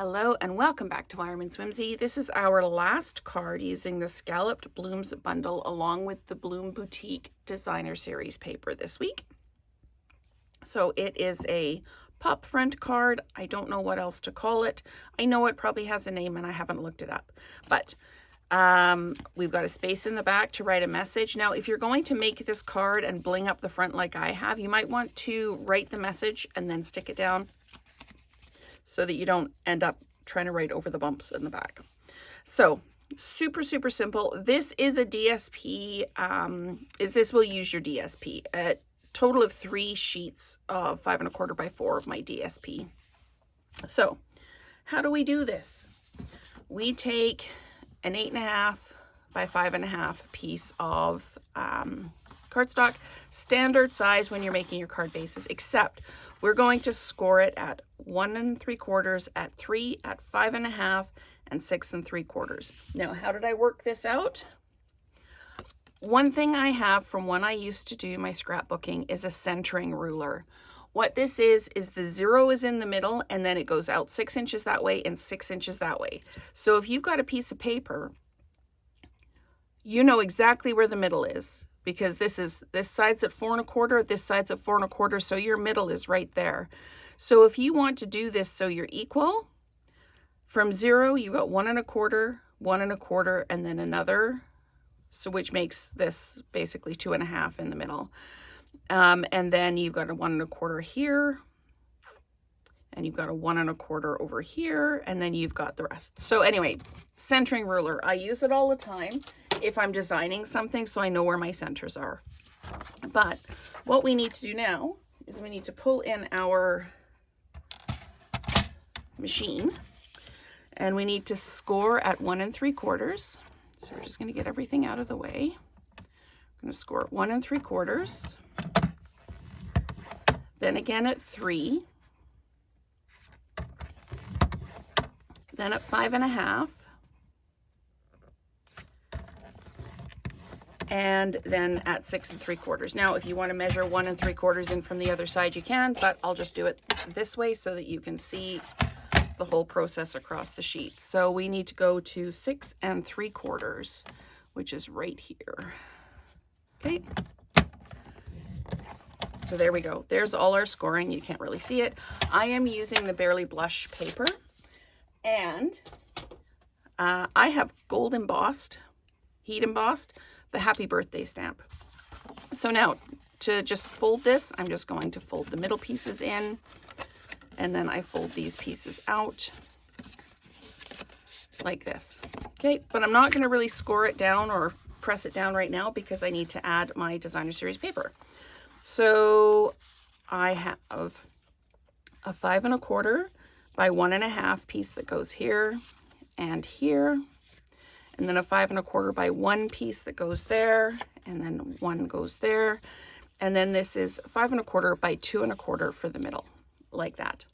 Hello and welcome back to Wireman's Whimsy. This is our last card using the Scalloped Blooms Bundle along with the Bloom Boutique Designer Series paper this week. So it is a pop front card. I don't know what else to call it. I know it probably has a name and I haven't looked it up. But we've got a space in the back to write a message. Now, if you're going to make this card and bling up the front like I have, you might want to write the message and then stick it down, so that you don't end up trying to write over the bumps in the back. So super, super simple. This is a DSP. This will use your DSP. A total of 3 sheets of 5 1/4 by 4 of my DSP. So how do we do this? We take an 8 1/2 by 5 1/2 piece of cardstock, standard size when you're making your card bases, except we're going to score it at 1 3/4, at 3, at 5 1/2, and 6 3/4. Now, how did I work this out? One thing I have from when I used to do my scrapbooking is a centering ruler. What this is the 0 is in the middle and then it goes out 6 inches that way and 6 inches that way. So if you've got a piece of paper, you know exactly where the middle is, because this side's at 4 1/4, this side's at 4 1/4, so your middle is right there. So if you want to do this so you're equal, from 0 you got 1 1/4, 1 1/4, and then another, so which makes this basically 2 1/2 in the middle. And then you've got a 1 1/4 here, and you've got a 1 1/4 over here, and then you've got the rest. So anyway, centering ruler, I use it all the time if I'm designing something, so I know where my centers are. But what we need to do now is we need to pull in our machine, and we need to score at 1 3/4. So we're just going to get everything out of the way. I'm going to score at 1 3/4, then again at 3, then at 5 1/2, and then at 6 3/4. Now, if you want to measure 1 3/4 in from the other side, you can, but I'll just do it this way so that you can see the whole process across the sheet. So we need to go to 6 3/4, which is right here. Okay. So there we go. There's all our scoring. You can't really see it. I am using the Barely Blush paper, and I have gold embossed, heat embossed, the happy birthday stamp. So now to just fold this, I'm just going to fold the middle pieces in, and then I fold these pieces out like this. Okay, but I'm not going to really score it down or press it down right now because I need to add my designer series paper. So I have a 5 1/4 by 1 1/2 piece that goes here and here, and then a 5 1/4 by 1 piece that goes there, and then 1 goes there, and then this is 5 1/4 by 2 1/4 for the middle, like that.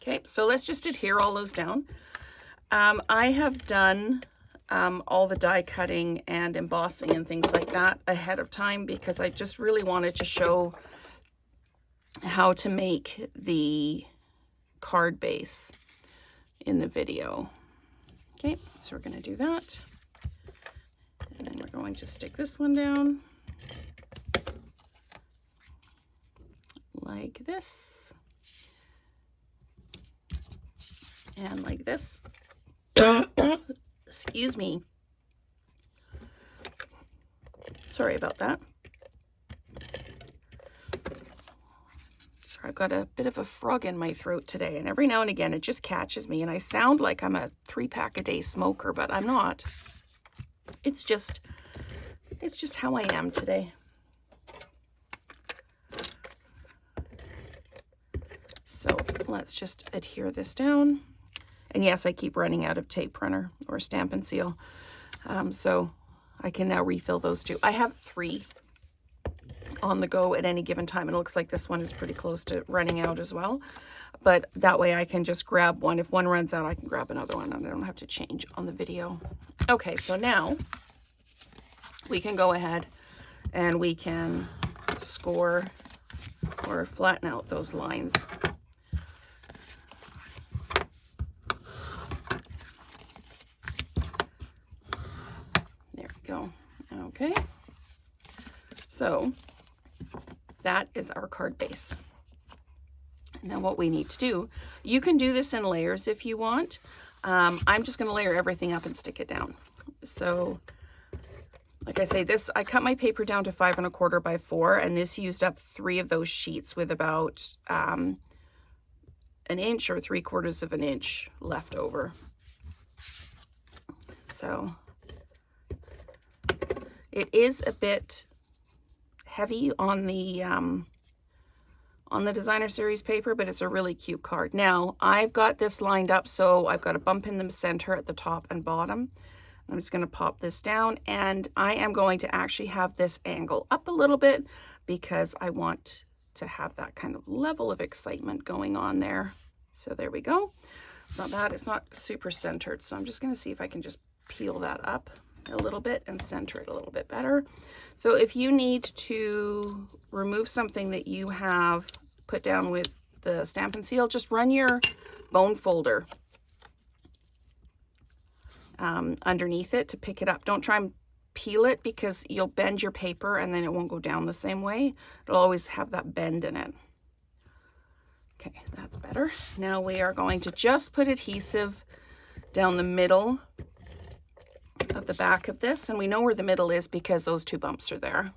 Okay, so let's just adhere all those down. I have done all the die cutting and embossing and things like that ahead of time because I just really wanted to show how to make the card base in the video. Okay, so we're going to do that, and then we're going to stick this one down like this and like this. Excuse me. Sorry about that. Sorry, I've got a bit of a frog in my throat today, and every now and again it just catches me, and I sound like I'm a 3-pack-a-day smoker, but I'm not. It's just how I am today. So let's just adhere this down. And yes, I keep running out of tape runner or Stampin' Seal. So I can now refill those 2. I have 3 on the go at any given time. It looks like this one is pretty close to running out as well. But that way I can just grab one. If one runs out, I can grab another one and I don't have to change on the video. Okay, so now we can go ahead and we can score or flatten out those lines. Okay, so that is our card base. Now what we need to do, you can do this in layers if you want. I'm just going to layer everything up and stick it down. So like I say, I cut my paper down to 5 1/4 by 4, and this used up 3 of those sheets with about 1 inch or 3/4 of an inch left over. So it is a bit heavy on the designer series paper, but it's a really cute card. Now I've got this lined up, so I've got a bump in the center at the top and bottom. I'm just going to pop this down, and I am going to actually have this angle up a little bit because I want to have that kind of level of excitement going on there. So there we go. It's not bad. It's not super centered, so I'm just going to see if I can just peel that up a little bit and center it a little bit better. So if you need to remove something that you have put down with the Stampin' Seal, just run your bone folder underneath it to pick it up. Don't try and peel it because you'll bend your paper and then it won't go down the same way. It'll always have that bend in it. Okay, that's better. Now we are going to just put adhesive down the middle of the back of this, and we know where the middle is because those 2 bumps are there.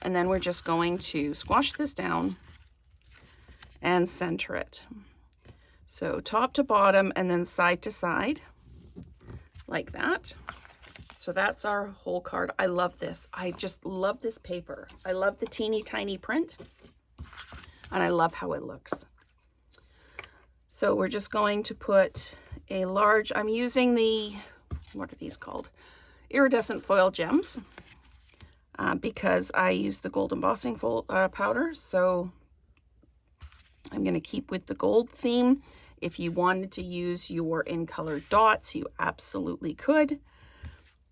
And then we're just going to squash this down and center it. So top to bottom and then side to side like that. So that's our whole card. I love this. I just love this paper. I love the teeny tiny print, and I love how it looks. So we're just going to put a large, I'm using the, what are these called? Iridescent foil gems, because I use the gold embossing powder. So I'm going to keep with the gold theme. If you wanted to use your in color dots, you absolutely could.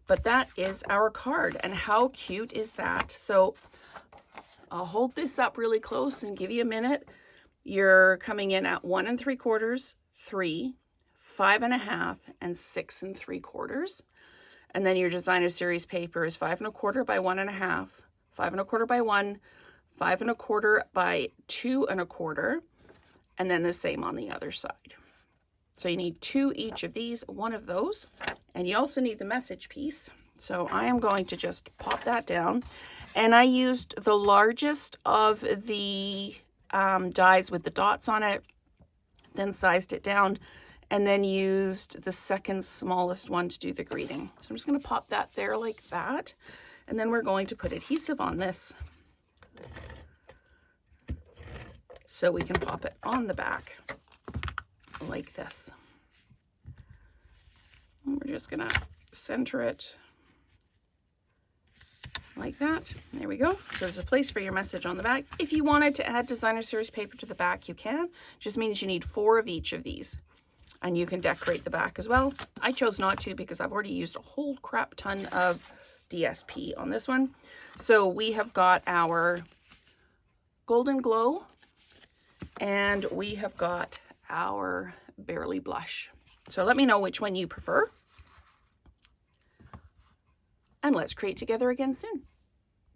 But that is our card, and how cute is that? So I'll hold this up really close and give you a minute. You're coming in at 1 3/4, 3, 5 1/2, and 6 3/4. And then your designer series paper is 5 1/4 by 1 1/2, 5 1/4 by 1, 5 1/4 by 2 1/4, and then the same on the other side. So you need 2 each of these, 1 of those, and you also need the message piece. So I am going to just pop that down, and I used the largest of the dies with the dots on it, then sized it down, and then used the second smallest one to do the greeting. So I'm just going to pop that there like that, and then we're going to put adhesive on this so we can pop it on the back like this. And we're just going to center it like that. There we go. So there's a place for your message on the back. If you wanted to add designer series paper to the back, you can. Just means you need 4 of each of these, and you can decorate the back as well. I chose not to because I've already used a whole crap ton of DSP on this one. So we have got our Golden Glow, and we have got our Barely Blush. So let me know which one you prefer, and let's create together again soon.